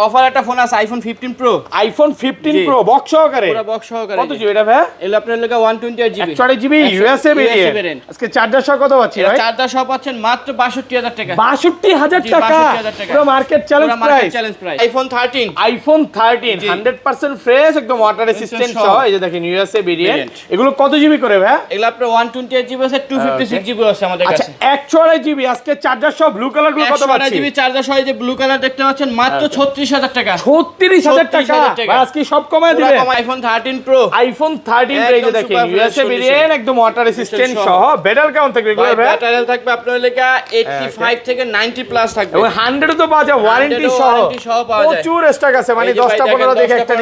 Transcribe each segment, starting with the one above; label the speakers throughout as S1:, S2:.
S1: Offer একটা phone আছে iPhone 15 pro.
S2: IPhone 15 pro box সহকারে,
S1: পুরো বক্স সহকারে।
S2: কত জিবি এটা ভাই?
S1: এলো আপনার লাগা 128 জিবি,
S2: 128 জিবি ইউএসএ ভেরিয়েন্ট। আজকে চার্জার সহ কত পাচ্ছি ভাই?
S1: চার্জার সহ পাচ্ছেন মাত্র 62000 টাকা।
S2: 62000 টাকা, পুরো market challenge price.
S1: IPhone 13,
S2: iPhone 13 100% fresh, একদম ওয়াটার রেসিস্ট্যান্ট সহ। এই যে দেখেন ইউএসএ ভেরিয়েন্ট। এগুলো কত জিবি করে ভাই?
S1: এগুলো আপনার 128 জিবি আছে, 256 জিবি আছে আমাদের কাছে।
S2: আচ্ছা 128 জিবি আজকে চার্জার সহ ব্লু কালার গুলো কত পাচ্ছি?
S1: 128 জিবি চার্জার সহ এই যে ব্লু কালার দেখতে পাচ্ছেন মাত্র 36000 টাকা।
S2: 36000 টাকা ভাই, আজকে সব কমায় দিবেন।
S1: আইফোন 13 প্রো,
S2: আইফোন 13 প্রো এই যে দেখেন ইউএসএ ভেরিয়েন্ট, একদম ওয়াটার রেসিস্ট্যান্ট সহ। ব্যাটারি কেমন থাকবে এগুলো ভাই?
S1: ব্যাটারি থাকবে আপনার লেখা 85 থেকে 90 প্লাস থাকবে।
S2: এবং 100 তো পাওয়া যায় ওয়ারেন্টি সহ, প্রচুর স্টক আছে, মানে 10টা 15 দেখে একটা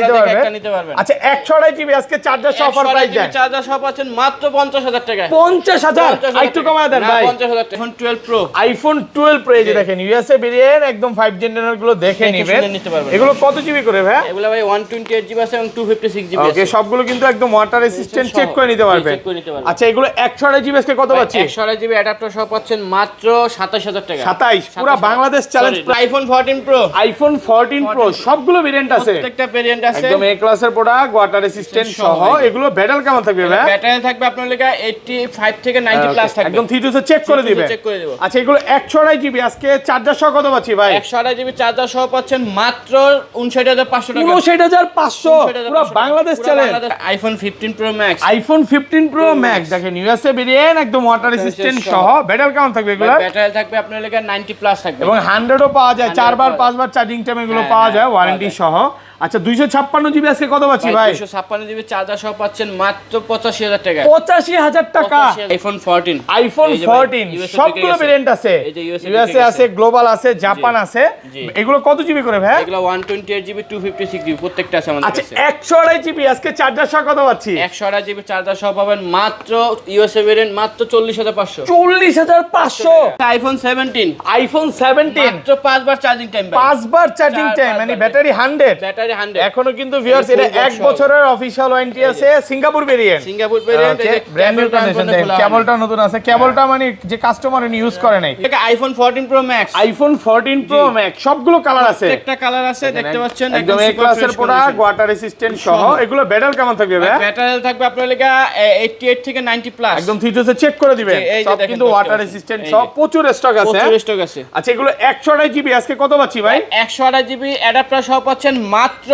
S2: নিতে পারবেন। আচ্ছা 128 জিবি আজকে চার্জার সহ অফার প্রাইস দেন।
S1: চার্জার সহ পাচ্ছেন মাত্র 50000 টাকা।
S2: 50000 একটু কমায় দেন ভাই।
S1: 50000 টাকা। আইফোন 12 প্রো,
S2: আইফোন 12 প্রো এই যে দেখেন ইউএসএ ভেরিয়েন্ট, একদম 5 জেনারেল গুলো দেখে নেবেন। এগুলো কত জিবি করে ভাই?
S1: এগুলো ভাই 128 জিবি আছে এবং 256 জিবি আছে।
S2: ওকে, সবগুলো কিন্তু একদম ওয়াটার রেসিস্ট্যান্ট, চেক করে নিতে পারবেন। আচ্ছা এগুলো 128 জিবি আজকে কত পাচ্ছি?
S1: 128 জিবি অ্যাডাপ্টার সহ পাচ্ছেন মাত্র 27000 টাকা।
S2: 27, পুরো Bangladesh challenge.
S1: IPhone 14 pro,
S2: iPhone 14 pro সবগুলো ভেরিয়েন্ট আছে,
S1: প্রত্যেকটা ভেরিয়েন্ট আছে,
S2: একদম এ ক্লাসের প্রোডাক্ট, ওয়াটার রেসিস্ট্যান্ট সহ। এগুলো ব্যাটারি কেমন থাকবে ভাই?
S1: ব্যাটারি থাকবে আপনার লেখা 85 থেকে 90 প্লাস থাকবে,
S2: একদম থিটুসে চেক করে দিবেন। আচ্ছা এগুলো 128 জিবি আজকে চার্জার সহ কত পাচ্ছি ভাই?
S1: 128 জিবি চার্জার সহ পাচ্ছেন মাত্র 59500 টাকা।
S2: 59500, পুরো Bangladesh challenge.
S1: IPhone 15 pro max,
S2: iPhone 15 pro max দেখেন ইউএসএ ভেরিয়েন্ট, একদম ওয়াটার রেসিস্ট্যান্ট সহ। ব্যাটারি কেমন থাকবে এগুলো?
S1: ব্যাটারি থাকবে আপনার লেখা 90 প্লাস থাকবে
S2: এবং 100ও পাওয়া যায়, 4 বার 5 বার চার্জিং টাইম এগুলো পাওয়া যায় ওয়ারেন্টি সহ। আচ্ছা 256 জিবি আজকে কত পাচ্ছি ভাই?
S1: 256 জিবি চার্জার সহ পাচ্ছেন মাত্র 85000 টাকা।
S2: 85000 টাকা।
S1: আইফোন 14,
S2: আইফোন 14 সবগুলো ভেরিয়েন্ট আছে, ইউএসএ আছে, গ্লোবাল আছে, জাপান আছে। এগুলো কত জিবি করে ভাই?
S1: এগুলো 128 জিবি 256 জিবি প্রত্যেকটা আছে আমাদের কাছে।
S2: আচ্ছা 128 জিবি আজকে চার্জার সহ কত পাচ্ছি?
S1: 128 জিবি চার্জার সহ পাবেন মাত্র ইউএসএ ভেরিয়েন্ট মাত্র 40500।
S2: 40500।
S1: আইফোন 17,
S2: আইফোন 17
S1: মাত্র 5 বার চার্জিং টাইম,
S2: 5 বার চার্জিং টাইম, মানে ব্যাটারি 100।
S1: ব্যাটারি 100
S2: এখনো কিন্তু ভিউয়ার্স এটা 1 বছরের অফিশিয়াল ওয়ারেন্টি আছে। সিঙ্গাপুর ভেরিয়েন্ট,
S1: সিঙ্গাপুর ভেরিয়েন্ট,
S2: এই ব্র্যান্ড নিউ কন্ডিশন দেখেন, কেবলটা নতুন আছে। কেবলটা মানে যে কাস্টমার ইউজ করে নাই।
S1: এটা iPhone 14 pro max,
S2: iPhone 14 pro max সবগুলো কালার আছে,
S1: প্রত্যেকটা কালার আছে দেখতে পাচ্ছেন,
S2: একদম এ ক্লাসের প্রোডাক্ট, ওয়াটার রেসিস্ট্যান্ট সহ। এগুলো ব্যাটারি কেমন থাকবে ভাই?
S1: ব্যাটারি থাকবে আপনার লেখা 88 থেকে 90 প্লাস,
S2: একদম থিটুসে চেক করে দিবেন। সব কিন্তু ওয়াটার রেসিস্ট্যান্ট সব, প্রচুর স্টক আছে,
S1: প্রচুর স্টক আছে।
S2: আচ্ছা এগুলো 128 জিবি আজকে কত পাচ্ছি ভাই?
S1: 128 জিবি অ্যাডাপ্টার সহ পাচ্ছেন মাত্র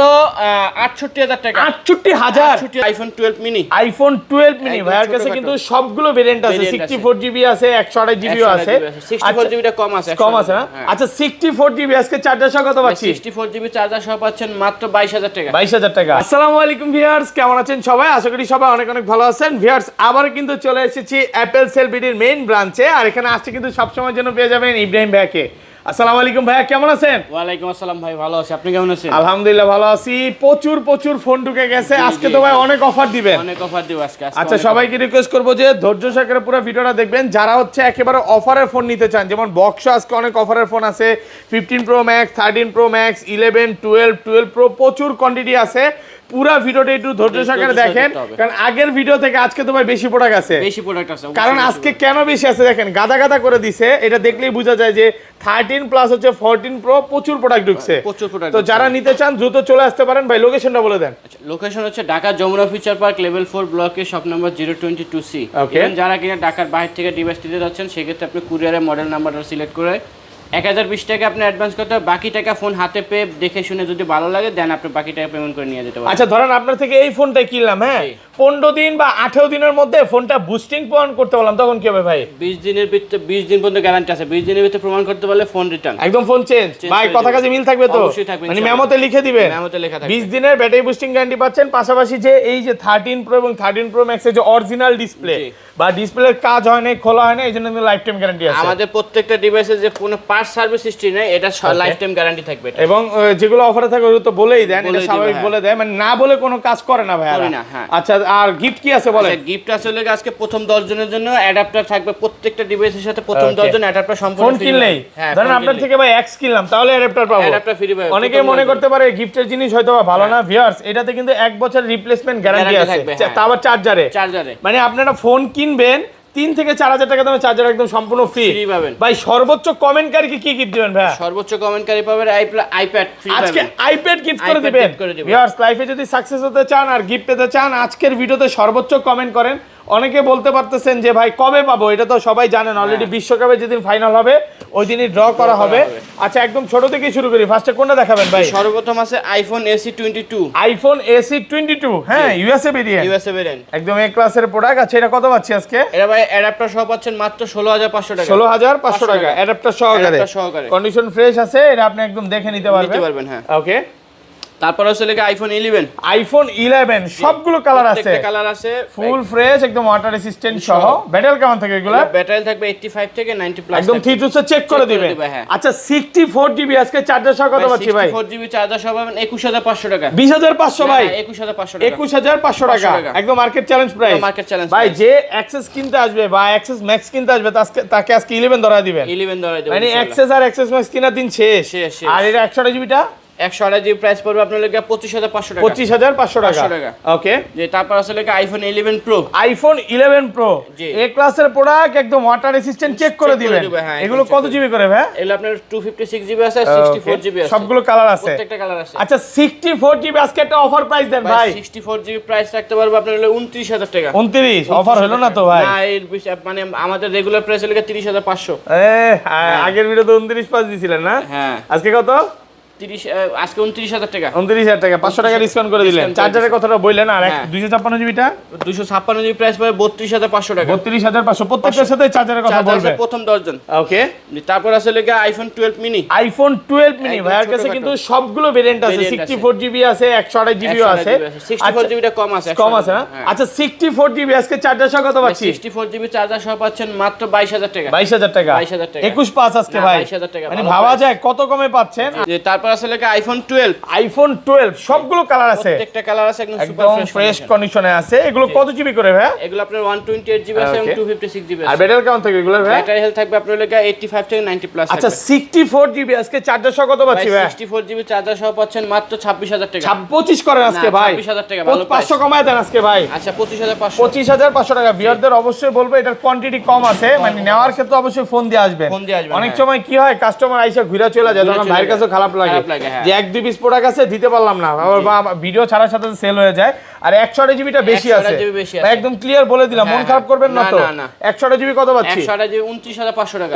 S1: 68000 টাকা।
S2: 68000।
S1: আইফোন 12 মিনি,
S2: আইফোন 12 মিনি ভাইয়ের কাছে কিন্তু সবগুলো ভেরিয়েন্ট আছে। 64 জিবি আছে, 128 জিবিও আছে।
S1: 64 জিবিটা কম আছে,
S2: কম আছে না? আচ্ছা 64 জিবি আজকে চার্জার সহ কত পাচ্ছি?
S1: 64 জিবি চার্জার সহ পাচ্ছেন মাত্র 22000 টাকা।
S2: 22000 টাকা। আসসালামু আলাইকুম ভিউয়ার্স, কেমন আছেন সবাই? আশা করি সবাই অনেক অনেক ভালো আছেন। ভিউয়ার্স আবার কিন্তু চলে এসেছি অ্যাপেল সেলবিডির মেইন ব্রাঞ্চে, আর এখানে আসছে কিন্তু সবসময়ের জন্য পেয়ে যাবেন ইব্রাহিম ভাইকে। আসসালামু আলাইকুম ভাইয়া, কেমন আছেন?
S1: ওয়ালাইকুম আসসালাম ভাই, ভালো আছি, আপনি কেমন আছেন?
S2: আলহামদুলিল্লাহ ভালো আছি। প্রচুর ফোন ঢুকে গেছে, আজকে তো ভাই অনেক অফার দিবেন।
S1: অনেক অফার দিব আজকে।
S2: আচ্ছা সবাইকে রিকোয়েস্ট করবো যে ধৈর্য সহকারে পুরো ভিডিওটা দেখবেন, যারা হচ্ছে একেবারে অফারের ফোন নিতে চান। যেমন বক্স আজকে অনেক অফারের ফোন আছে, 15 pro max, 13 pro max, 11, 12 pro, প্রচুর কোয়ান্টিটি আছে। পুরো ভিডিওটা একটু ধৈর্য সহকারে দেখেন, কারণ আগের ভিডিও থেকে আজকে তো ভাই বেশি প্রোডাক্ট আছে,
S1: বেশি প্রোডাক্ট আছে।
S2: কারণ আজকে কেন বেশি আছে দেখেন, গাদা করে দিছে। এটা দেখলেই বোঝা যায় যে 13 প্লাস হচ্ছে 14 প্রো, প্রচুর প্রোডাক্ট ঢুকছে। তো যারা নিতে চান দ্রুত চলে আসতে পারেন। ভাই লোকেশনটা বলে দেন।
S1: লোকেশন হচ্ছে Dhaka Jamuna Future Park level 4 ব্লকে শপ নাম্বার 022C। যারা কিনা ঢাকার বাইরে থেকে ডিভাইস নিতে যাচ্ছেন, সেক্ষেত্রে আপনি কুরিয়ারে মডেল নাম্বারটা সিলেক্ট করে 1020 টাকা আপনি অ্যাডভান্স করতে হবে, বাকি টাকা ফোন হাতে পেয়ে দেখে শুনে যদি ভালো লাগে দেন আপনি বাকি টাকা পেমেন্ট করে নিয়ে যেতে পারেন।
S2: আচ্ছা ধরেন আপনার থেকে এই ফোনটা কিনলাম, হ্যাঁ 15 দিন বা 18 দিনের মধ্যে ফোনটা বুস্টিং প্রমাণ করতে বললাম, তখন কি হবে ভাই?
S1: 20 দিনের ভিতরে, 20 দিন পর্যন্ত গ্যারান্টি আছে। 20 দিনের ভিতরে প্রমাণ করতে পারলে ফোন রিটার্ন,
S2: একদম ফোন চেঞ্জ। ভাই কথা কাজে মিল থাকবে তো?
S1: অবশ্যই থাকবে,
S2: মানে মেমোতে লিখে দিবেন,
S1: মেমোতে লেখা থাকবে
S2: 20 দিনের ব্যাটারি বুস্টিং গ্যারান্টি পাচ্ছেন। পাশাপাশি যে এই যে 13 প্রো এবং 13 প্রো ম্যাক্সের যে অরিজিনাল ডিসপ্লে বা ডিসপ্লের কাজ হয় না, খোলা হয় না, এইজন্য কিন্তু লাইফ টাইম গ্যারান্টি আছে।
S1: আমাদের প্রত্যেকটা ডিভাইসে যে কোনো পার্ট সার্ভিস হিস্ট্রি নেই, এটা লাইফ টাইম গ্যারান্টি থাকবে।
S2: এবং যেগুলো অফারে থাকে ওগুলো তো বলেই দেন, এটা স্বাভাবিক বলে দেয়, মানে না বলে কোনো কাজ করে না ভাই। আচ্ছা আর গিফট কি আছে বলেন?
S1: গিফট আসলে আজকে প্রথম 10 জনের জন্য অ্যাডাপ্টার থাকবে, প্রত্যেকটা ডিভাইসের সাথে প্রথম 10 জন অ্যাডাপ্টার সম্পূর্ণ
S2: ফোন কিনলেই। ধরেন আপনার থেকে ভাই এক্স কিনলাম, তাহলে অ্যাডাপ্টার পাবো,
S1: অ্যাডাপ্টার ফ্রি পাবো।
S2: অনেকে মনে করতে পারে গিফটের জিনিস হয়তো ভালো না। ভিউয়ার্স এটাতে কিন্তু 1 বছর রিপ্লেসমেন্ট গ্যারান্টি আছে, তা আবার চার্জারে।
S1: চার্জারে
S2: মানে আপনারা ফোন কিনবেন, 3 থেকে 4000 টাকা দামে চার্জার একদম সম্পূর্ণ ফ্রি
S1: পাবেন
S2: ভাই। সর্বোচ্চ কমেন্টকারীকে কি গিফট দিবেন ভাই?
S1: সর্বোচ্চ কমেন্টকারী পাবেন আইপ্যাড ফ্রি পাবেন।
S2: আজকে আইপ্যাড গিফট করে দিবেন। ভিউয়ার্স, লাইফে যদি সাকসেস হতে চান আর গিফট পেতে চান, আজকের ভিডিওতে সর্বোচ্চ কমেন্ট করেন। অনেকে বলতে পারতেছেন যে ভাই কবে পাবো, এটা তো সবাই জানেন অলরেডি, বিশ্বকাপে যেদিন ফাইনাল হবে ওই দিনই ড্র করা হবে। আচ্ছা, একদম ছোট থেকে শুরু করি, ফার্স্টে কোনটা দেখাবেন ভাই?
S1: সর্বপ্রথম আছে আইফোন AC22।
S2: আইফোন AC22, হ্যাঁ, ইউএসএ ভেরিয়েন্ট, একদম এ ক্লাসের প্রোডাক্ট। আচ্ছা, এটা কত পাচ্ছি আজকে?
S1: এটা ভাই অ্যাডাপ্টার সহ পাচ্ছেন মাত্র 16500 টাকা।
S2: 16500 টাকা অ্যাডাপ্টার সহকারে, কন্ডিশন ফ্রেশ আছে, এটা আপনি একদম দেখে নিতে পারবেন।
S1: হ্যাঁ,
S2: ওকে।
S1: তারপর হচ্ছে লেগে আইফোন 11
S2: সবগুলো কালার আছে,
S1: প্রত্যেকটা কালার আছে,
S2: ফুল ফ্রেশ, একদম ওয়াটার রেসিস্ট্যান্ট সহ। ব্যাটারি কেমন থাকে এগুলা?
S1: ব্যাটারি থাকবে 85 থেকে 90 প্লাস,
S2: একদম 3 টু চেক করে দিবেন। আচ্ছা, 64 জিবি আজকে চার্জার সহ কত পাচ্ছি ভাই?
S1: 64 জিবি চার্জার সহ পাবেন 21500 টাকা।
S2: 20500 ভাই?
S1: 21500 টাকা।
S2: 21500 টাকা একদম মার্কেট চ্যালেঞ্জ প্রাইস। ভাই, যে অ্যাক্সেস কিনতে আসবে বা অ্যাক্সেস ম্যাক্স কিনতে আসবে তাকে আজকে 11 ধরা দিবেন।
S1: 11 ধরা দিবেন,
S2: মানে অ্যাক্সেস আর অ্যাক্সেস ম্যাক্স কিনা দিন শেষ। আর এটা 128 জিবিটা
S1: 128 জিবি প্রাইস পড়বে আপনার লাগা 25500 টাকা।
S2: 25500 টাকা। ওকে।
S1: যে তারপর আছে লাগা আইফোন 11 প্রো।
S2: আইফোন 11 প্রো এ ক্লাসের প্রোডাক্ট, একদম ওয়াটার রেসিস্ট্যান্ট, চেক করে দিবেন। এগুলো কত জিবি করে ভাই?
S1: এগুলো আপনার 256 জিবি আছে, 64 জিবি আছে,
S2: সবগুলো কালার আছে,
S1: প্রত্যেকটা কালার আছে।
S2: আচ্ছা, 64 জিবি আজকে একটা অফার প্রাইস দেন ভাই।
S1: 64 জিবি প্রাইস রাখতে পারবো আপনার হলো 29000 টাকা।
S2: 29 অফার হলো না তো ভাই?
S1: না, এর মানে আমাদের রেগুলার প্রাইস হলো 30500।
S2: আগের ভিডিওতে 29.5 দিছিলেন না?
S1: হ্যাঁ।
S2: আজকে কত?
S1: 30 আজকে 29000 টাকা।
S2: 29000 টাকা, 500 টাকা ডিসকাউন্ট করে দিলেন। চার্জারের কথাটা বললেন, আর 256 জিবিটা
S1: 256 জিবি প্রাইস পড়বে 32500 টাকা।
S2: 32500, প্রত্যেকটার সাথে চার্জারের কথা বলবেন।
S1: প্রথম 10 জন।
S2: ওকে।
S1: তারপর আছে লাগা আইফোন 12 মিনি।
S2: আইফোন 12 মিনি ভাইয়ের কাছে কিন্তু সবগুলো ভেরিয়েন্ট আছে, 64 জিবি আছে, 128 জিবিও আছে।
S1: 64 জিবিটা কম আছে,
S2: কম আছে না? আচ্ছা, 64 জিবি আজকে চার্জার সহ কত পাচ্ছি?
S1: 64 জিবি চার্জার সহ পাচ্ছেন মাত্র 22000 টাকা।
S2: 22000 টাকা।
S1: 21.5
S2: আজকে ভাই,
S1: 22000 টাকা,
S2: মানে ভাবা যায় কত কমে পাচ্ছেন।
S1: তারপর আছে লাগা আইফোন
S2: 12 সবগুলো কালার আছে,
S1: প্রত্যেকটা কালার আছে, একদম সুপার
S2: ফ্রেশ কন্ডিশনে আছে। এগুলো কত জিবি করে ভাই?
S1: এগুলো আপনার 128 জিবি আছে এবং 256 জিবি আছে।
S2: আর ব্যাটারি কেমন থাকে এগুলো ভাই?
S1: ব্যাটারি হেলথ থাকবে আপনার লাগা 85 থেকে 90 প্লাস।
S2: আচ্ছা, 64 জিবি আজকে চার্জার সহ কত পাচ্ছি ভাই?
S1: 64 জিবি চার্জার সহ পাচ্ছেন মাত্র 26000 টাকা।
S2: 25 করেন আজকে ভাই?
S1: 26000 টাকা, ভালো
S2: 500 কমায় দেন আজকে ভাই।
S1: আচ্ছা, 25500।
S2: 25500 টাকা। ভিউয়ারদের অবশ্যই বলবো এটার কোয়ান্টিটি কম আছে, মানে নেওয়ার ক্ষেত্রে অবশ্যই ফোন দিয়ে আসবেন। অনেক সময় কি হয়, কাস্টমার আইসা ঘুরে চলে যায়, তখন ভাইয়ের কাছে খারাপ লাগে যে 1-2 পিস প্রোডাক্ট আছে দিতে পারলাম না, বা ভিডিও ছাড়ার সাথে সেল হয়ে যায়। আর 128 জিবিটা বেশি আছে, একদম ক্লিয়ার বলে দিলাম, মন খারাপ করবেন না তো। 128 জিবি কত পাচ্ছি?
S1: 128 জিবি 29500 টাকা।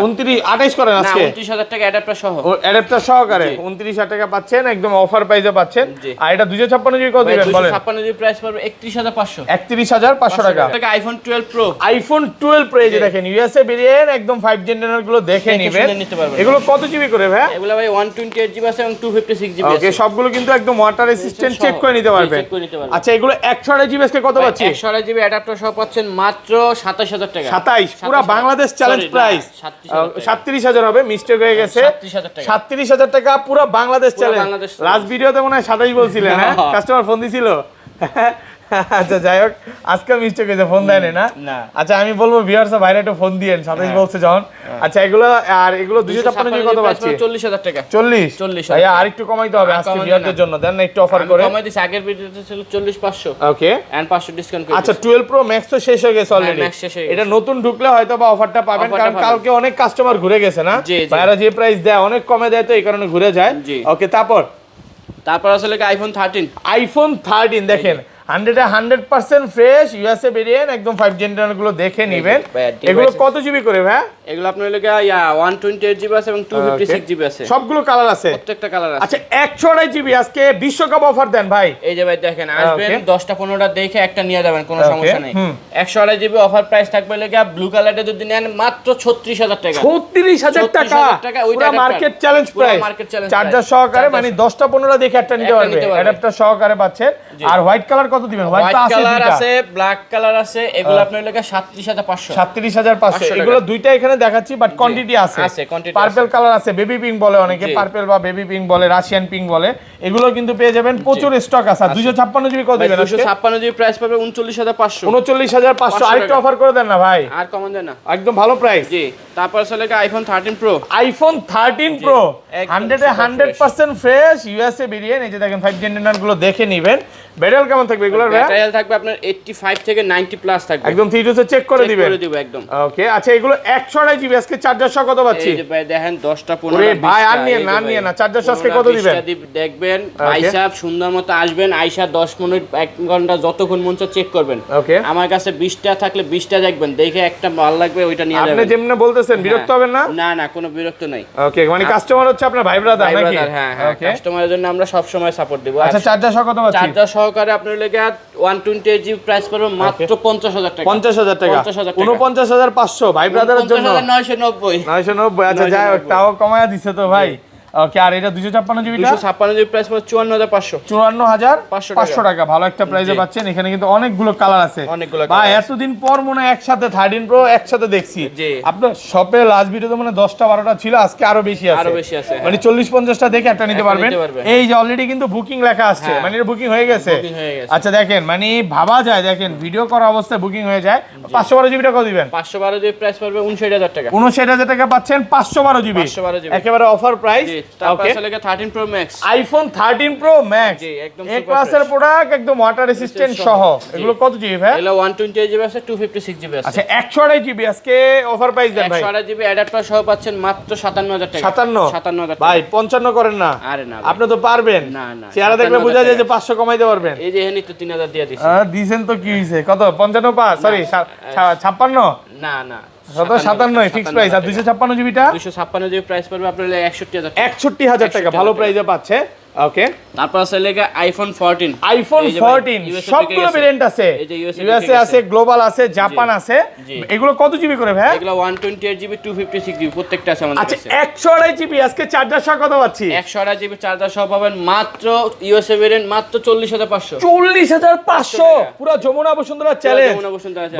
S2: 28 করেন আজকে?
S1: 29000 টাকা অ্যাডাপ্টার সহ।
S2: অ্যাডাপ্টার সহকারে 29000 টাকা পাচ্ছেন, একদম অফার প্রাইসে পাচ্ছেন। আর এটা 256 জিবি কত দিবেন বলেন?
S1: 256 জিবি প্রাইস পড়বে 31500।
S2: 31500 টাকা।
S1: IPhone 12 pro.
S2: আইফোন 12 প্রো, এই যে দেখেন ইউএসএ ভেরিয়েন্ট, একদম 5 জেনারেল গুলো দেখে নেবেন। এগুলো কত জিবি করে ভাই?
S1: এগুলো ভাই 128 জিবি আছে এবং 256 জিবি আছে।
S2: ওকে, সবগুলো কিন্তু একদম ওয়াটার রেসিস্ট্যান্ট, চেক করে নিতে পারবেন। আচ্ছা, এগুলো 128 জিবি আজকে কত পাচ্ছি?
S1: 128 জিবি অ্যাডাপ্টার সহ পাচ্ছেন মাত্র 27000 টাকা।
S2: 27 পুরো বাংলাদেশ চ্যালেঞ্জ প্রাইস। 37000 হবে, মিস্টেক হয়ে গেছে। 37000 টাকা পুরো বাংলাদেশ চ্যালেঞ্জ। লাস্ট ভিডিওতে মনে হয় 27 বলছিলেন, হ্যাঁ? কাস্টমার ফোন দিছিল। আচ্ছা, যাই হোক, আজকে মিস্টেক হয়েছে, ফোন দেয়নি না? আচ্ছা, আমি বলবো ভিউয়ার্স ভাইরা একটু ফোন দিয়েন, 27 বলছে যখন। আচ্ছা, এগুলো আর এগুলো 256 জিবি কত পাচ্ছি?
S1: 40000 টাকা।
S2: 40 ভাইয়া, আর একটু কমাইতে হবে আজকে ভিউয়ারদের জন্য, দেন না একটু অফার করে।
S1: কমাই দিছি, আগের ভিডিওতে ছিল 40500।
S2: ওকে,
S1: এন্ড 500 ডিসকাউন্ট করে।
S2: আচ্ছা, 12 প্রো ম্যাক্স তো শেষ হয়ে গেছে অলরেডি। এটা নতুন ঢুকলে হয়তো বা অফারটা পাবেন, কারণ কালকে অনেক কাস্টমার ঘুরে গেছে না, ভাইরা যে প্রাইস দেয় অনেক কমে দেয়, তো এই কারণে ঘুরে যায়। ওকে, তারপর
S1: আসলে আইফোন
S2: 13 দেখেন, 100% ফ্রেশ ইউএসএ ভেরিয়েন্ট, একদম 5 জেনারেল গুলো দেখে নেবেন। এগুলো কত জিবি করে ভাই?
S1: এগুলো আপনার লাগা 128 জিবি আছে এবং 256 জিবি আছে,
S2: সবগুলো কালার আছে,
S1: প্রত্যেকটা কালার আছে।
S2: আচ্ছা, 128 জিবি আজকে বিশ্বকাপ অফার দেন ভাই।
S1: এই যে ভাই দেখেন, আসবেন 10টা 15টা দেখে একটা নিয়ে যাবেন, কোনো সমস্যা নাই। 128 জিবি অফার প্রাইস থাকবে লাগা ব্লু কালারটা যদি নেন মাত্র 36000 টাকা।
S2: 36000 টাকা পুরো মার্কেট চ্যালেঞ্জ প্রাইস, চার্জার সহকারে, মানে 10টা 15টা দেখে একটা নিতে পারবে, অ্যাডাপ্টার সহকারে পাচ্ছেন। আর হোয়াইট কালার কত দিবেন?
S1: হোয়াইট কালার আছে, ব্ল্যাক কালার আছে, এগুলো আপনার লাগা 37500।
S2: 37500, এগুলো দুইটা এখানে দেখাচ্ছি, বাট কোয়ান্টিটি আছে। পার্পল কালার আছে, বেবি পিঙ্ক বলে অনেকে, পার্পল বা বেবি পিঙ্ক বলে, রাশিয়ান পিঙ্ক বলে, এগুলো কিন্তু পেয়ে যাবেন, প্রচুর স্টক আছে। 256 জিবি কত দিবেন?
S1: 256 জিবি প্রাইস পাবে 39500।
S2: 39500, আরেকটু অফার করে দেন না ভাই,
S1: আর কমান দেন না,
S2: একদম ভালো প্রাইস।
S1: জি, তারপর চলে গেছে iPhone 13 pro.
S2: IPhone 13 pro 100% fresh USA variant, এই যে দেখেন 5 জেনারেল গুলো দেখে নেবেন। ব্যাটারি কেমন থাকবে থাকবে এগুলোর ভাই?
S1: ব্যাটারি হেলথ থাকবে আপনার 85 থেকে 90 প্লাস থাকবে।
S2: একদম 3 টু চেক করে দিবেন?
S1: করে দিব একদম।
S2: ওকে আচ্ছা এগুলো 128 জিবি আজকে চার্জার সহ কত পাচ্ছি?
S1: এই যে ভাই দেখেন 10টা 15টা
S2: ওরে ভাই আর নিয়ে না চার্জার সহ আজকে কত দিবেন?
S1: দেখবেন ভাই সাহেব সুন্দর মতো আসবেন, আইসা 10 মিনিট 1 ঘন্টা যতক্ষণ মন চায় চেক করবেন।
S2: ওকে
S1: আমার কাছে 20টা থাকলে 20টা দেখবেন, দেখে একটা ভালো লাগবে ওইটা নিয়ে যাবেন।
S2: আপনি যেমন বলতেছেন বিরক্ত হবেন না?
S1: না না কোনো বিরক্ত নাই।
S2: ওকে মানে কাস্টমার হচ্ছে আপনার ভাই ব্রাদার নাকি?
S1: হ্যাঁ হ্যাঁ কাস্টমারের জন্য আমরা সব সময় সাপোর্ট দেব।
S2: আচ্ছা চার্জার সহ কত পাচ্ছি?
S1: চার্জার সহকারে আপনার লাগে 128 জিবি প্রাইস পড়বে মাত্র 50000 টাকা।
S2: 50000 টাকা 49500 ভাই ব্রাদারের জন্য
S1: 990
S2: 990। আচ্ছা যাই হোক তাও কমায়া দিছে তো ভাই। ওকে আর এটা 256 জিবি
S1: 256 জিবি প্রাইস পড়বে 54500
S2: 54500 টাকা ভালো একটা প্রাইসে পাচ্ছেন। এখানে কিন্তু অনেকগুলো কালার আছে ভাই, এতদিন পর মনে হয় একসাথে 13 প্রো একসাথে দেখছি। আপনার শপে লাস্ট ভিডিওতে মানে 10টা 12টা ছিল, আজকে আরো বেশি আছে মানে 40-50টা দেখে একটা নিতে পারবেন। এই যে অলরেডি কিন্তু বুকিং লেখা আসছে, মানে এটা বুকিং হয়ে গেছে। আচ্ছা দেখেন মানে ভাবা যায়, দেখেন ভিডিও করা অবস্থায় বুকিং হয়ে যায়। 512 জিবি টাকা দিবেন? 512
S1: জিবি প্রাইস পড়বে 59000 টাকা।
S2: 59000 টাকা পাচ্ছেন 512 জিবি একেবারে অফার প্রাইস।
S1: তারপর আছে লাগে 13 pro max,
S2: iPhone 13 pro max একদম এ ক্লাসের প্রোডাক্ট, একদম ওয়াটার রেসিস্ট্যান্ট সহ। এগুলো কত জিবি ভাই?
S1: এগুলো 128 জিবি আছে, 256 জিবি আছে।
S2: আচ্ছা 128 জিবি আজকে অফার প্রাইস দেন ভাই?
S1: 128 জিবি অ্যাডাপ্টার সহ পাচ্ছেন মাত্র 57000 টাকা।
S2: 57000 টাকা ভাই 55 করেন না?
S1: আরে না
S2: আপনি তো পারবেন।
S1: না না
S2: চেহারা দেখলে বোঝা যায় যে 500 কমাইতে পারবেন।
S1: এই যে এখানে তো 3000 দিয়ে দিছি।
S2: দিবেন তো কি হইছে? কত 55 পাস সরি 56
S1: না না
S2: 57 ফিক্স প্রাইস। আর 256 জিবিটা
S1: 256 জিবি প্রাইস পড়বে আপনার
S2: 61000 টাকা ভালো প্রাইসে পাচ্ছে। ওকে
S1: তারপর আছে লেগে আইফোন 14
S2: সবগুলো ভেরিয়েন্ট আছে, ইউএসএ আছে, গ্লোবাল আছে, জাপান আছে। এগুলো কত জিবি করে ভাই?
S1: এগুলো 128 জিবি 256 জিবি প্রত্যেকটা আছে আমাদের কাছে।
S2: আচ্ছা 128 জিবি আজকে চার্জার সহ কত পাচ্ছি?
S1: 128 জিবি চার্জার সহ পাবেন মাত্র ইউএসএ ভেরিয়েন্ট মাত্র 40500।
S2: 40500 পুরো যমুনা বসুন্ধরা চ্যালেঞ্জ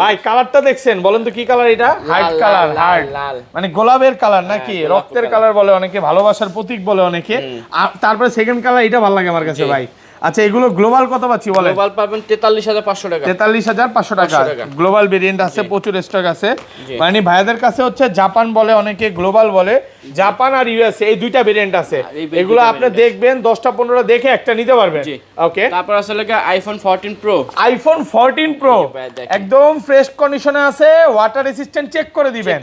S2: ভাই। কালারটা দেখছেন? বলেন তো কি কালার এটা? হার্ট কালার, হার্ট মানে গোলাপের কালার নাকি রক্তের কালার বলে অনেকে, ভালোবাসার প্রতীক বলে অনেকে। তারপরে সেকেন্ড কালার এটা ভালো লাগে আমার কাছে ভাই। আচ্ছা এগুলো গ্লোবাল কত পাচ্ছি বলেন?
S1: গ্লোবাল পাবেন 43500 টাকা।
S2: 43500 টাকা গ্লোবাল ভেরিয়েন্ট আছে, প্রচুর স্টক আছে। মানে ভাইয়াদের কাছে হচ্ছে জাপান বলে অনেকে, গ্লোবাল বলে। জাপান আর ইউএসএ এই দুইটা ভেরিয়েন্ট আছে। এগুলো আপনি দেখবেন 10টা 15টা দেখে একটা নিতে পারবেন। ওকে তারপর
S1: আছে লাগা আইফোন 14 প্রো।
S2: আইফোন 14 প্রো একদম ফ্রেশ কন্ডিশনে আছে, ওয়াটার রেসিস্ট্যান্ট চেক করে দিবেন।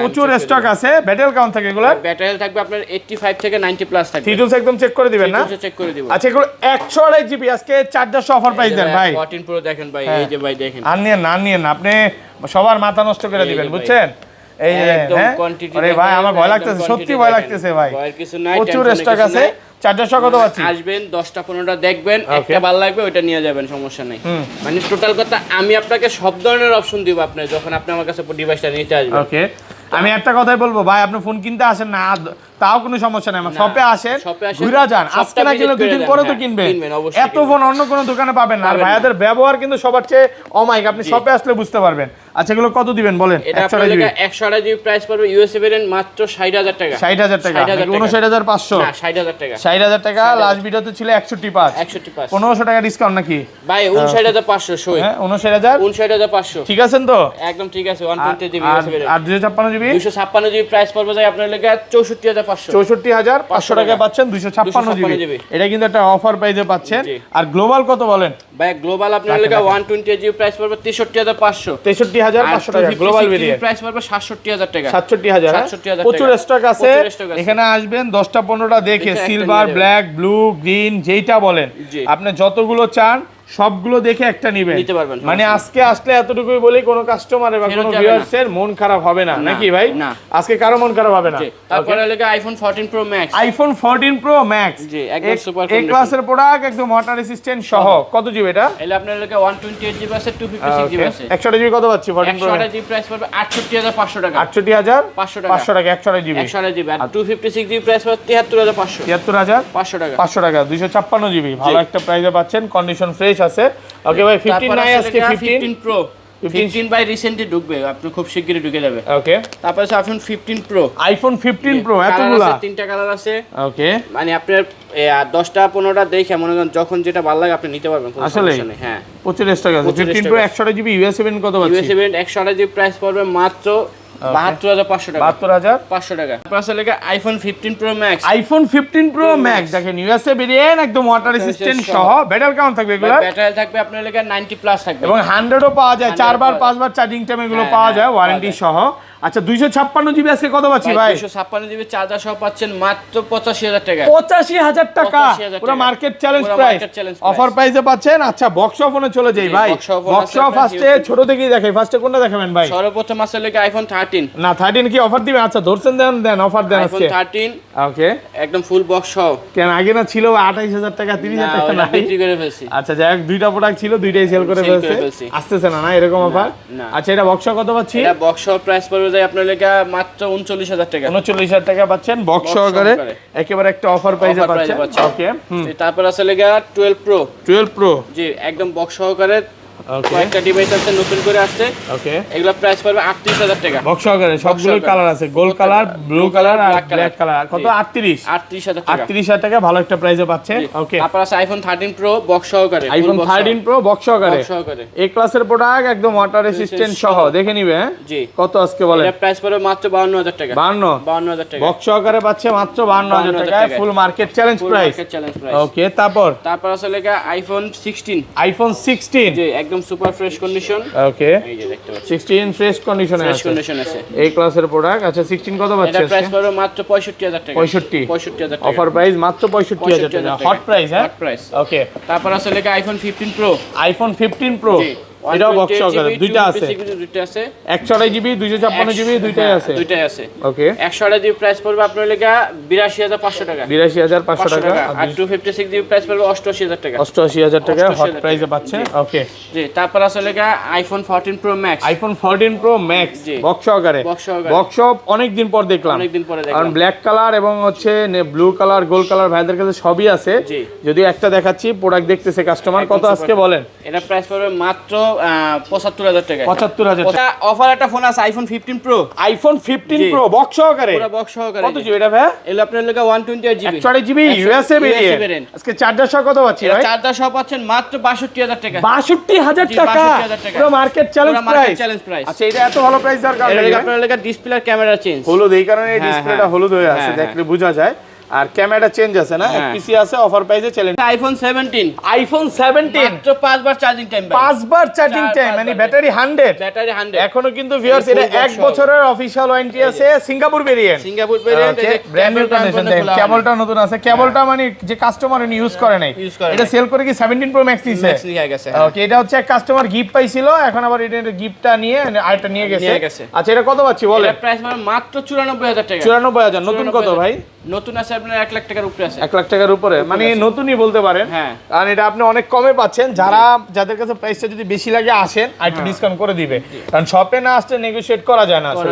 S2: প্রচুর স্টক আছে। ব্যাটারি কাউন্ট থাকে এগুলো?
S1: ব্যাটারি হেলথ থাকবে আপনার 85 থেকে 90 প্লাস থাকবে।
S2: ফিচারস একদম চেক করে দিবেন না?
S1: চেক করে দিব।
S2: আচ্ছা এগুলো 128 জিবি আজকে চার্জার সহ অফার প্রাইস দেন ভাই।
S1: 14 প্রো দেখেন ভাই, এই যে ভাই দেখেন।
S2: আর নিয়েন আপনি সবার মাথা নষ্ট করে দিবেন বুঝছেন। এই যে হ্যাঁ আরে ভাই আমার ভয় লাগতেছে, সত্যি ভয় লাগতেছে ভাই।
S1: ভয়ের কিছু নাই,
S2: প্রচুর স্টক আছে। চার্জার সহ কত পাচ্ছি?
S1: আসবেন 10টা 15টা দেখবেন, একটা ভালো লাগবে ওইটা নিয়ে যাবেন, সমস্যা নাই। মানে টোটাল কথা আমি আপনাকে সব ধরনের অপশন দিব আপনি যখন আপনি আমার কাছে ডিভাইসটা নিতে আসবেন।
S2: ওকে আমি একটা কথাই বলবো ভাই, আপনি ফোন কিনতে আসেন না তাও কোনো সমস্যা নাই, আমার শপে আসেন, ঘুরে যান। আজকে না কিনলে 2 দিন পরে তো কিনবেন। এত ফোন অন্য কোনো দোকানে পাবেন না। আর ভাইয়াদের ব্যবহার কিন্তু সবার চেয়ে অমাইক, আপনি শপে আসলে বুঝতে পারবেন। আচ্ছা এগুলো কত দিবেন বলেন?
S1: 128 জিবি প্রাইস পড়বে ইউএসএ ভেরিয়েন্ট মাত্র 60000 টাকা।
S2: 60000 টাকা 59500
S1: না 60000 টাকা।
S2: 60000 টাকা লাস্ট ভিডিওতে ছিল 61500 1500 টাকা ডিসকাউন্ট নাকি
S1: ভাই? 59500 সই।
S2: হ্যাঁ 59500 ঠিক আছেন তো?
S1: একদম ঠিক আছে। 120 জিবি ইউএসএ ভেরিয়েন্ট।
S2: আর 256 জিবি
S1: 256 জিবি প্রাইস পড়বে যায় আপনার লাগা
S2: 64500 টাকা পাচ্ছেন 256 জিবি। এটা কিন্তু একটা অফার প্রাইসে পাচ্ছেন। আর গ্লোবাল কত বলেন
S1: ভাই? গ্লোবাল আপনার লাগা 128 জিবি প্রাইস পড়বে 63500
S2: টাকা গ্লোবাল ভেরিয়েন্ট।
S1: প্রাইস পড়বে 67000 টাকা।
S2: 67000 প্রচুর স্টক আছে। এখানে আসবেন 10টা 15টা দেখে সিলভার, ব্ল্যাক, ব্লু, গ্রিন যেইটা বলেন আপনি যতগুলো চান সবগুলো দেখে একটা নেবেন, মানে আজকে আসলে এতটুকুই বলি কোনো কাস্টমারের বা কোনো ভিউয়ার্সের মন খারাপ হবে না নাকি ভাই? আজকে কারো মন খারাপ হবে না।
S1: তারপরে লাগে iPhone 14 pro max.
S2: IPhone 14 pro max
S1: জি একদম সুপার
S2: এই ক্লাসের প্রোডাক্ট, একদম ওয়াটার রেসিস্ট্যান্ট সহ। কত জিবি এটা?
S1: এলে আপনার লাগে 128 জিবি আছে, 256 জিবি আছে।
S2: 128 জিবি কত পাচ্ছি 14 প্রো?
S1: 128 জিবি প্রাইস পড়বে 68500 টাকা।
S2: 68500 টাকা 128 জিবি।
S1: 128 জিবি আর 256 জিবি প্রাইস পড়বে 73500
S2: টাকা। 500 টাকা 256 জিবি ভালো একটা প্রাইসে পাচ্ছেন, কন্ডিশন ফ্রেশ আছে। ওকে ভাই 15 নাই আজকে 15
S1: প্রো 15 বাই রিসেন্টলি ঢুকবে, আপনি খুব শিগগিরই ঢুকে যাবে।
S2: ওকে
S1: তারপর আছে আইফোন 15 প্রো।
S2: আইফোন 15 প্রো এতগুলা
S1: 3টা কালার আছে।
S2: ওকে
S1: মানে আপনার 10টা 15টা দেখে মনে করেন যখন যেটা ভালো লাগে আপনি নিতে পারবেন, কোনো সমস্যা নেই। হ্যাঁ
S2: প্রচুর স্টক আছে। 15 প্রো 128 জিবি ইউএসএ ভেরিয়েন্ট কত পাচ্ছি?
S1: ইউএসএ ভেরিয়েন্ট 128 জিবি প্রাইস পড়বে মাত্র 72500 টাকা
S2: 72500
S1: টাকা। তারপর আছে লেগে iPhone 15 pro max,
S2: iPhone 15 pro max দেখেন ইউএসএ ভেরিয়েন্ট একদম ওয়াটার রেসিস্ট্যান্ট সহ। ব্যাটারি কেমন থাকবে এগুলো?
S1: ব্যাটারি থাকবে আপনার লেগে 90 প্লাস থাকবে
S2: এবং 100 ও পাওয়া যায়, 4 বার 5 বার চার্জিং টাইম এগুলো পাওয়া যায় ওয়ারেন্টি সহ। আচ্ছা 256 জিবি আজকে কত পাচ্ছি ভাই?
S1: 256 জিবি চার্জার সহ পাচ্ছেন মাত্র 85000 টাকা।
S2: 85000 টাকা, পুরো মার্কেট চ্যালেঞ্জ প্রাইস, অফার প্রাইসে পাচ্ছেন। আচ্ছা বক্স অফনে চলে যাই ভাই, বক্স অফ ফার্স্টে ছোট থেকেই দেখাই, ফার্স্টে কোনটা দেখাবেন ভাই?
S1: সর্বপ্রথম আছে লেগে আইফোন 13।
S2: না 13 কি অফার দিবেন? আচ্ছা ধরছেন, দেন অফার দেন আজকে।
S1: আইফোন 13
S2: ওকে,
S1: একদম ফুল বক্স সহ।
S2: কেন আগে না ছিল 28000 টাকা 30000 টাকা না
S1: বিক্রি করে ফেলছি।
S2: আচ্ছা যাই হোক, দুইটা প্রোডাক্ট ছিল, দুইটাই সেল করে ফেলছে, আসতেছে না এরকম অফার। আচ্ছা এটা বক্স কত পাচ্ছি?
S1: এটা বক্স সহ প্রাইস পড়বে যায় আপনার লেগে মাত্র 39000 টাকা।
S2: 39000 টাকা পাচ্ছেন বক্স সহকারে, একেবারে একটা অফার প্রাইসে পাচ্ছেন। ওকে,
S1: তারপর আছে লেগে 12 প্রো জি একদম বক্স সহকারে। কয়েকটা ডিভাইস আছে নতুন করে আসছে।
S2: ওকে,
S1: এগুলা প্রাইস পড়বে 38000 টাকা
S2: বক্স সহকারে, সবগুলো কালার আছে, গোল্ড কালার, ব্লু কালার আর ব্ল্যাক কালার। কত? 38000 টাকা। 38000 টাকা ভালো একটা প্রাইসে পাচ্ছেন। ওকে,
S1: তারপর আছে আইফোন 13 প্রো বক্স সহকারে।
S2: আইফোন 13 প্রো বক্স সহকারে, এ ক্লাসের প্রোডাক্ট, একদম ওয়াটার রেসিস্ট্যান্ট সহ, দেখে নিবে। হ্যাঁ
S1: জি,
S2: কত আজকে বলেন?
S1: এটা প্রাইস পড়বে মাত্র 52000 টাকা।
S2: 52000
S1: টাকা
S2: বক্স সহকারে পাচ্ছে মাত্র 52000 টাকায়, ফুল মার্কেট চ্যালেঞ্জ প্রাইস। ওকে, তারপর
S1: আছে লেগা আইফোন 16।
S2: আইফোন 16
S1: জি একদম সুপার ফ্রেশ কন্ডিশন।
S2: ওকে,
S1: এই যে দেখতে পাচ্ছেন
S2: 16 ফ্রেশ কন্ডিশনে আছে, এই ক্লাসের প্রোডাক্ট। আচ্ছা 16 কত পাচ্ছে?
S1: এটা প্রাইস পড়বে মাত্র 65000 টাকা।
S2: 65000
S1: টাকা
S2: অফার প্রাইস, মাত্র 65000 টাকা, হট প্রাইস। হ্যাঁ
S1: হট প্রাইস।
S2: ওকে,
S1: তারপর আছে লেগা আইফোন 15 প্রো।
S2: আইফোন 15 প্রো এটাও বক্স সহকারে, দুইটা আছে, 128 জিবি 256 জিবি দুইটাই আছে। ওকে,
S1: 128 জিবি প্রাইস পড়বে আপনার লেগা 82500 টাকা।
S2: 82500 টাকা।
S1: আর 256 জিবি প্রাইস পড়বে 88000 টাকা।
S2: 88000 টাকা হট প্রাইসে পাচ্ছে। ওকে,
S1: জি তারপর আছে লেগা iPhone 14 pro max.
S2: IPhone 14 pro max box সহকারে, বক্স অনেক দিন পর দেখলাম, কারণ ব্ল্যাক কালার এবং হচ্ছে ব্লু কালার, গোল্ড কালার ভাইদের কাছে সবই আছে। যদিও একটা দেখাচ্ছি, প্রোডাক্ট দেখতেছে কাস্টমার। কত আজকে বলেন?
S1: এটা প্রাইস পড়বে মাত্র 75000 টাকা।
S2: 75000 টাকা।
S1: অফার একটা ফোন আছে iPhone 15 pro.
S2: IPhone 15 pro box সহকারে,
S1: পুরো বক্স সহকারে।
S2: কত জিবি এটা ভাই?
S1: এলো আপনার লেগা 128 জিবি,
S2: 128 জিবি ইউএসএ ভেরিয়েন্ট। আজকে চার্জার সহ কত পাচ্ছি ভাই?
S1: চার্জার সহ পাচ্ছেন মাত্র 62000 টাকা।
S2: 62000 টাকা, পুরো মার্কেট চ্যালেঞ্জ প্রাইস। আচ্ছা এটা এত ভালো প্রাইস দেওয়ার কারণে
S1: আপনার লেগা ডিসপ্লের ক্যামেরা চেঞ্জ
S2: হলুদ, এই কারণে এই ডিসপ্লেটা হলুদ হয়ে আছে, দেখলে বোঝা যায়। আর ক্যামেরাটা চেঞ্জ আছে না, পিসি আছে, অফার প্রাইসে চ্যালেঞ্জ।
S1: আইফোন 17
S2: মাত্র
S1: 5 বার চার্জিং টাইম,
S2: 5 বার চার্জিং টাইম, মানে ব্যাটারি 100। এখনো কিন্তু ভিউয়ার্স এটা 1 বছরের অফিশিয়াল ওয়ারেন্টি আছে, Singapore variant. Brand new condition দেন, কেবলটা নতুন আছে, কেবলটা মানে যে কাস্টমার ইউজ করে নাই, এটা সেল করে কি 17 প্রো ম্যাক্স দিছে। ওকে, এটা হচ্ছে এক কাস্টমার গিফট পাইছিল, এখন আবার এটা গিফটটা নিয়ে আরেকটা নিয়ে গেছে। আচ্ছা এটা কত পাচ্ছি বলে?
S1: এর প্রাইস মাত্র 94000 টাকা।
S2: 94000। নতুন কত ভাই?
S1: নতুন আছে আপনার 1 লাখ টাকার উপরে আছে।
S2: 1 লাখ টাকার উপরে, মানে নতুনই বলতে পারেন।
S1: হ্যাঁ,
S2: কারণ এটা আপনি অনেক কমে পাচ্ছেন। যাদের কাছে প্রাইসটা যদি বেশি লাগে আসেন, আর একটু ডিসকাউন্ট করে দিবে, কারণ শপে না আসলে নেগোশিয়েট করা যায় না আসলে।